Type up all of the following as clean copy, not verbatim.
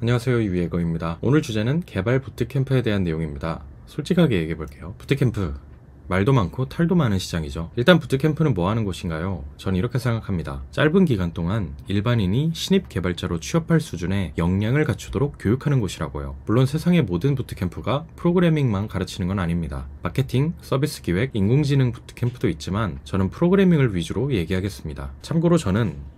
안녕하세요, 유예거입니다. 오늘 주제는 개발 부트캠프에 대한 내용입니다. 솔직하게 얘기해볼게요. 부트캠프 말도 많고 탈도 많은 시장이죠. 일단 부트캠프는 뭐 하는 곳인가요? 전 이렇게 생각합니다. 짧은 기간 동안 일반인이 신입 개발자로 취업할 수준의 역량을 갖추도록 교육하는 곳이라고요. 물론 세상의 모든 부트캠프가 프로그래밍만 가르치는 건 아닙니다. 마케팅, 서비스 기획, 인공지능 부트캠프도 있지만 저는 프로그래밍을 위주로 얘기하겠습니다. 참고로 저는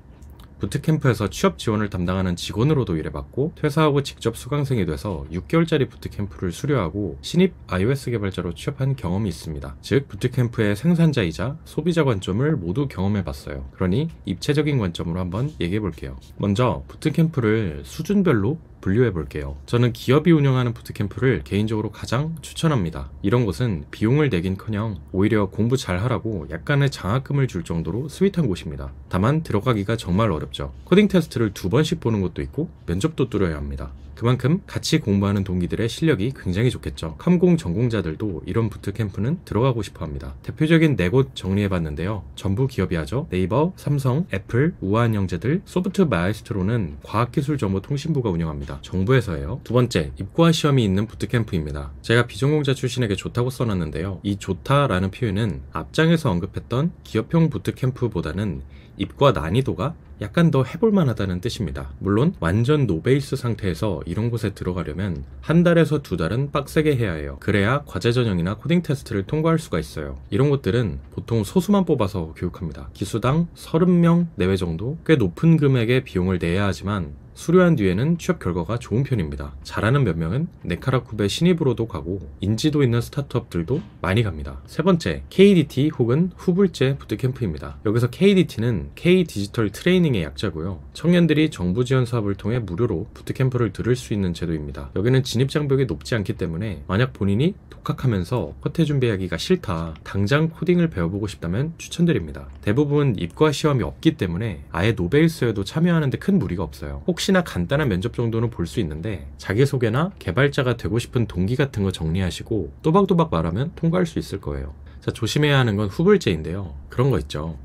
부트캠프에서 취업 지원을 담당하는 직원으로도 일해봤고, 퇴사하고 직접 수강생이 돼서 6개월짜리 부트캠프를 수료하고 신입 iOS 개발자로 취업한 경험이 있습니다. 즉 부트캠프의 생산자이자 소비자 관점을 모두 경험해봤어요. 그러니 입체적인 관점으로 한번 얘기해볼게요. 먼저 부트캠프를 수준별로 분류해볼게요. 저는 기업이 운영하는 부트캠프를 개인적으로 가장 추천합니다. 이런 곳은 비용을 내긴커녕 오히려 공부 잘하라고 약간의 장학금을 줄 정도로 스윗한 곳입니다. 다만 들어가기가 정말 어렵죠. 코딩 테스트를 2번씩 보는 것도 있고 면접도 뚫어야 합니다. 그만큼 같이 공부하는 동기들의 실력이 굉장히 좋겠죠. 컴공 전공자들도 이런 부트캠프는 들어가고 싶어 합니다. 대표적인 4곳 정리해봤는데요. 전부 기업이 하죠. 네이버, 삼성, 애플, 우아한 형제들, 소프트 마에스트로는 과학기술정보통신부가 운영합니다. 정부에서예요. 두 번째, 입과 시험이 있는 부트캠프입니다. 제가 비전공자 출신에게 좋다고 써놨는데요. 이 좋다라는 표현은 앞장에서 언급했던 기업형 부트캠프보다는 입과 난이도가 약간 더 해볼만 하다는 뜻입니다. 물론 완전 노베이스 상태에서 이런 곳에 들어가려면 한 달에서 2달은 빡세게 해야 해요. 그래야 과제 전형이나 코딩 테스트를 통과할 수가 있어요. 이런 곳들은 보통 소수만 뽑아서 교육합니다. 기수당 30명 내외 정도, 꽤 높은 금액의 비용을 내야 하지만 수료한 뒤에는 취업 결과가 좋은 편입니다. 잘하는 몇 명은 네카라쿠베 신입으로도 가고 인지도 있는 스타트업들도 많이 갑니다. 세 번째, KDT 혹은 후불제 부트캠프입니다. 여기서 KDT는 K 디지털 트레이닝의 약자고요. 청년들이 정부 지원 사업을 통해 무료로 부트캠프를 들을 수 있는 제도입니다. 여기는 진입 장벽이 높지 않기 때문에 만약 본인이 독학하면서 커트 준비하기가 싫다, 당장 코딩을 배워보고 싶다면 추천드립니다. 대부분 입과 시험이 없기 때문에 아예 노베이스에도 참여하는데 큰 무리가 없어요. 혹시나 간단한 면접 정도는 볼 수 있는데 자기소개나 개발자가 되고 싶은 동기 같은 거 정리하시고 또박또박 말하면 통과할 수 있을 거예요. 자, 조심해야 하는 건 후불제인데요. 그런 거 있죠.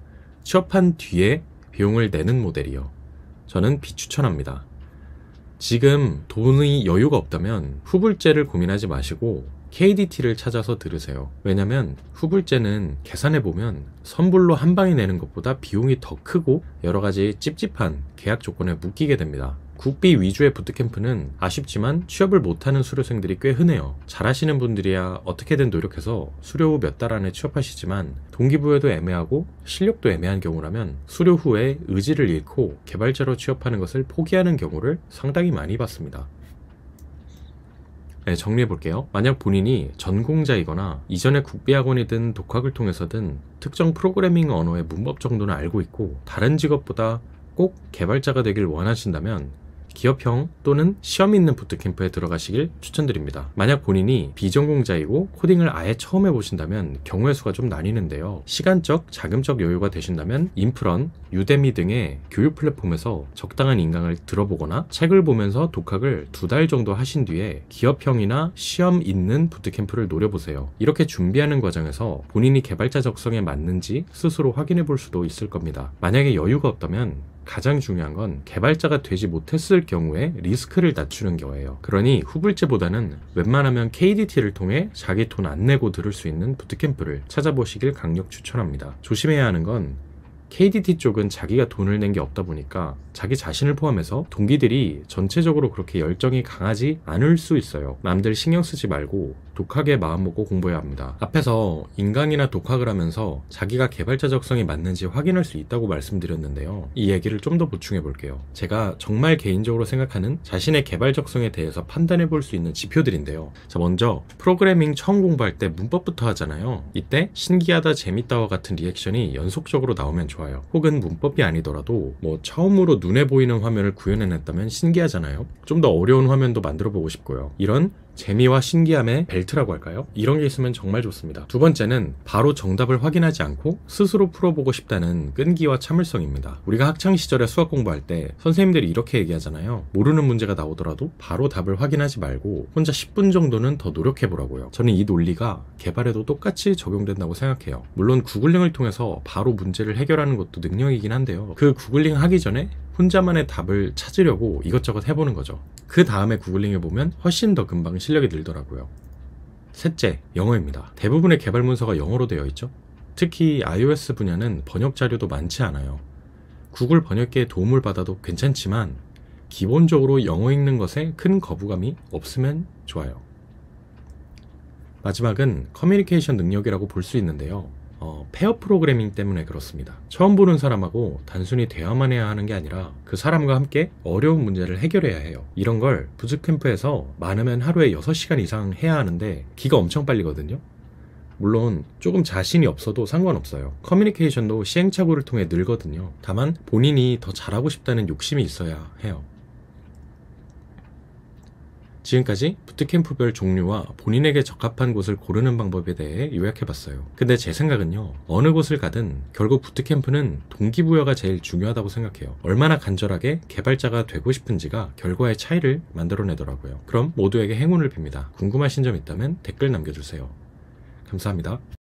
취업한 뒤에 비용을 내는 모델이요. 저는 비추천합니다. 지금 돈의 여유가 없다면 후불제를 고민하지 마시고 KDT를 찾아서 들으세요. 왜냐면 후불제는 계산해보면 선불로 한 방에 내는 것보다 비용이 더 크고 여러가지 찝찝한 계약 조건에 묶이게 됩니다. 국비 위주의 부트캠프는 아쉽지만 취업을 못하는 수료생들이 꽤 흔해요. 잘하시는 분들이야 어떻게든 노력해서 수료 후 몇 달 안에 취업하시지만 동기부여도 애매하고 실력도 애매한 경우라면 수료 후에 의지를 잃고 개발자로 취업하는 것을 포기하는 경우를 상당히 많이 봤습니다. 네, 정리해볼게요. 만약 본인이 전공자이거나 이전에 국비학원이든 독학을 통해서든 특정 프로그래밍 언어의 문법 정도는 알고 있고 다른 직업보다 꼭 개발자가 되길 원하신다면 기업형 또는 시험 있는 부트캠프에 들어가시길 추천드립니다. 만약 본인이 비전공자이고 코딩을 아예 처음 해보신다면 경우의 수가 좀 나뉘는데요. 시간적, 자금적 여유가 되신다면 인프런, 유데미 등의 교육 플랫폼에서 적당한 인강을 들어보거나 책을 보면서 독학을 2달 정도 하신 뒤에 기업형이나 시험 있는 부트캠프를 노려보세요. 이렇게 준비하는 과정에서 본인이 개발자 적성에 맞는지 스스로 확인해 볼 수도 있을 겁니다. 만약에 여유가 없다면 가장 중요한 건 개발자가 되지 못했을 경우에 리스크를 낮추는 거예요. 그러니 후불제보다는 웬만하면 KDT를 통해 자기 돈 안 내고 들을 수 있는 부트캠프를 찾아보시길 강력 추천합니다. 조심해야 하는 건 KDT 쪽은 자기가 돈을 낸 게 없다 보니까 자기 자신을 포함해서 동기들이 전체적으로 그렇게 열정이 강하지 않을 수 있어요. 남들 신경 쓰지 말고 독학에 마음 먹고 공부해야 합니다. 앞에서 인강이나 독학을 하면서 자기가 개발자 적성이 맞는지 확인할 수 있다고 말씀드렸는데요. 이 얘기를 좀 더 보충해 볼게요. 제가 정말 개인적으로 생각하는 자신의 개발 적성에 대해서 판단해 볼 수 있는 지표들인데요. 자, 먼저 프로그래밍 처음 공부할 때 문법부터 하잖아요. 이때 신기하다, 재밌다와 같은 리액션이 연속적으로 나오면 좋아요. 혹은 문법이 아니더라도 처음으로 눈에 보이는 화면을 구현해냈다면 신기하잖아요. 좀 더 어려운 화면도 만들어 보고 싶고요. 이런 재미와 신기함의 벨트라고 할까요? 이런 게 있으면 정말 좋습니다. 두 번째는 바로 정답을 확인하지 않고 스스로 풀어보고 싶다는 끈기와 참을성입니다. 우리가 학창시절에 수학 공부할 때 선생님들이 이렇게 얘기하잖아요. 모르는 문제가 나오더라도 바로 답을 확인하지 말고 혼자 10분 정도는 더 노력해보라고요. 저는 이 논리가 개발에도 똑같이 적용된다고 생각해요. 물론 구글링을 통해서 바로 문제를 해결하는 것도 능력이긴 한데요. 그 구글링 하기 전에 혼자만의 답을 찾으려고 이것저것 해보는 거죠. 그 다음에 구글링해보면 훨씬 더 금방 실력이 늘더라고요. 셋째, 영어입니다. 대부분의 개발 문서가 영어로 되어 있죠. 특히 iOS 분야는 번역 자료도 많지 않아요. 구글 번역기의 도움을 받아도 괜찮지만 기본적으로 영어 읽는 것에 큰 거부감이 없으면 좋아요. 마지막은 커뮤니케이션 능력이라고 볼 수 있는데요. 페어 프로그래밍 때문에 그렇습니다. 처음 보는 사람하고 단순히 대화만 해야 하는 게 아니라 그 사람과 함께 어려운 문제를 해결해야 해요. 이런 걸 부트캠프에서 많으면 하루에 6시간 이상 해야 하는데 기가 엄청 빨리거든요. 물론 조금 자신이 없어도 상관없어요. 커뮤니케이션도 시행착오를 통해 늘거든요. 다만 본인이 더 잘하고 싶다는 욕심이 있어야 해요. 지금까지 부트캠프별 종류와 본인에게 적합한 곳을 고르는 방법에 대해 요약해봤어요. 근데 제 생각은요, 어느 곳을 가든 결국 부트캠프는 동기부여가 제일 중요하다고 생각해요. 얼마나 간절하게 개발자가 되고 싶은지가 결과의 차이를 만들어내더라고요. 그럼 모두에게 행운을 빕니다. 궁금하신 점 있다면 댓글 남겨주세요. 감사합니다.